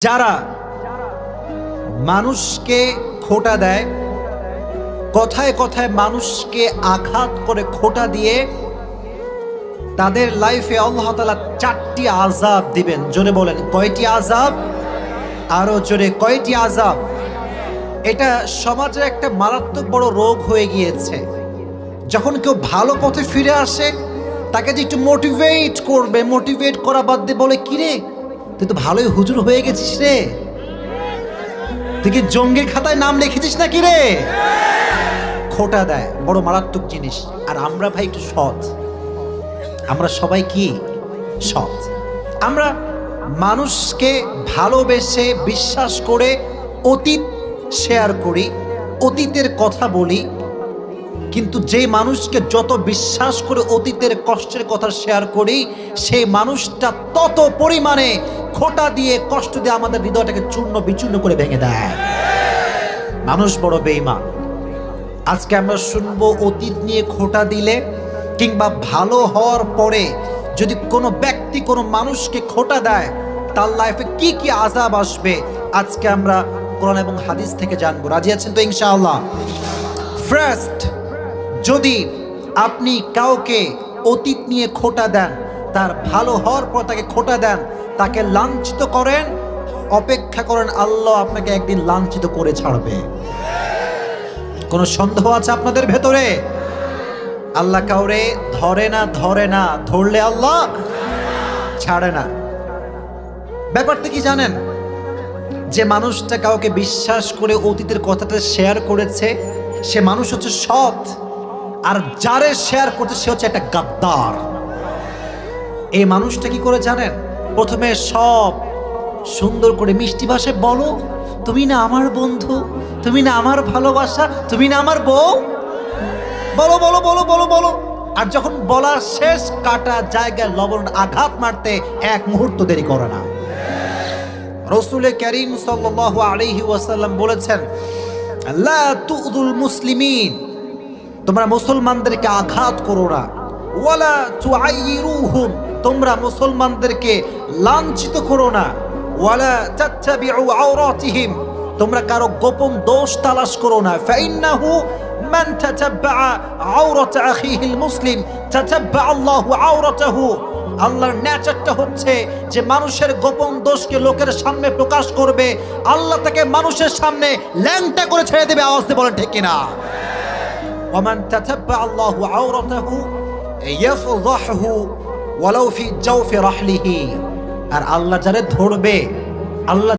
যারা মানুষকে খোঁটা দেয়, কথায় কথায় মানুষকে আঘাত করে খোঁটা দিয়ে তাদের লাইফে আল্লাহ তাআলা 4টি আযাব দিবেন। জোরে বলেন কয়টি আযাব? আরো জোরে কয়টি আযাব? এটা সমাজের একটা মারাত্মক বড় রোগ হয়ে গিয়েছে। যখন কেউ ভালো পথে ফিরে আসে তাকে যে একটু মোটিভেট করবে, মোটিভেট করা বাদ দিয়ে বলে, কিরে তুই তো ভালোই হুজুর হয়ে গেছিস রে, তুই কি জঙ্গির খাতায় নাম লিখেছিস না কি রে? খোঁটা দেয়, বড় মারাত্মক জিনিস। আর আমরা ভাই একটু সৎ, আমরা সবাই কি সৎ। আমরা মানুষকে ভালোবেসে বিশ্বাস করে অতীত শেয়ার করি, অতীতের কথা বলি, কিন্তু যে মানুষকে যত বিশ্বাস করে অতীতের কষ্টের কথা শেয়ার করি সেই মানুষটা তত পরিমাণে খোঁটা দিয়ে কষ্ট দিয়ে আমাদের হৃদয়টাকে চূর্ণ বিচূর্ণ করে ভেঙে দেয়। মানুষ বড় বেঈমান। আজকে আমরা শুনবো অতীত নিয়ে খোঁটা দিলে কিংবা ভালো হওয়ার পরে যদি কোনো ব্যক্তি কোনো মানুষকে খোঁটা দেয় তার লাইফে কি কি আযাব আসবে আজকে আমরা কোরআন এবং হাদিস থেকে জানবো। রাজি আছেন তো ইনশাআল্লাহ? ফার্স্ট, যদি আপনি কাউকে অতীত নিয়ে খোঁটা দেন, তার ভালো হওয়ার পর তাকে খোঁটা দেন, তাকে লাঞ্ছিত করেন, অপেক্ষা করেন আল্লাহ আপনাকে একদিন লাঞ্ছিত করে ছাড়বে। কোনো সন্দেহ আছে আপনাদের ভেতরে? আল্লাহ কাউরে ধরে না, ধরলে আল্লাহ ছাড়ে না। ব্যাপারটা কি জানেন? যে মানুষটা কাউকে বিশ্বাস করে অতীতের কথাটা শেয়ার করেছে সে মানুষ হচ্ছে সৎ, আর যারে শেয়ার করতে সে হচ্ছে একটা গাদ্দার। এই মানুষটা কি করে জানেন? প্রথমে সব সুন্দর করে মিষ্টি ভাষায় বলো, তুমি না আমার বন্ধু, তুমি না আমার ভালোবাসা, তুমি না আমার বউ, বলো বলো বলো বলো বলো। আর যখন বলার শেষ, কাটা জায়গায় লবণ আঘাত মারতে এক মুহূর্ত দেরি করে না। রাসূল কারীম সাল্লাল্লাহু আলাইহি ওয়াসাল্লাম বলেছেন, লা তুযুল মুসলিমিন, তোমরা মুসলমানদেরকে আঘাত করো না, ওয়ালা তুআইরুহুম, তোমরা মুসলমানদেরকে লাঞ্ছিত করো না, ওয়ালা তাত্তাবিউ আওরাতিহিম, তোমরা কারো গোপন দোষ তালাশ করো না। ফাইন্নাহু মান তাতাব্বা আওরাত আখিহিল মুসলিম তাতাব্বা আল্লাহু আওরাতাহু, আল্লাহর নেচারটা হচ্ছে যে মানুষের গোপন দোষকে লোকের সামনে প্রকাশ করবে, আল্লাহ তাকে মানুষের সামনে ল্যাংটা করে ছেড়ে দেবে। আওয়াজ দিয়ে বলেন ঠিক কিনা? ওয়ামান তাতাব্বা আল্লাহু আওরাতাহু ইয়াফযাহু ওয়ালাউ ফি জাওফি রাহলিহি, আর আল্লাহ যারে ধরবে, আল্লাহ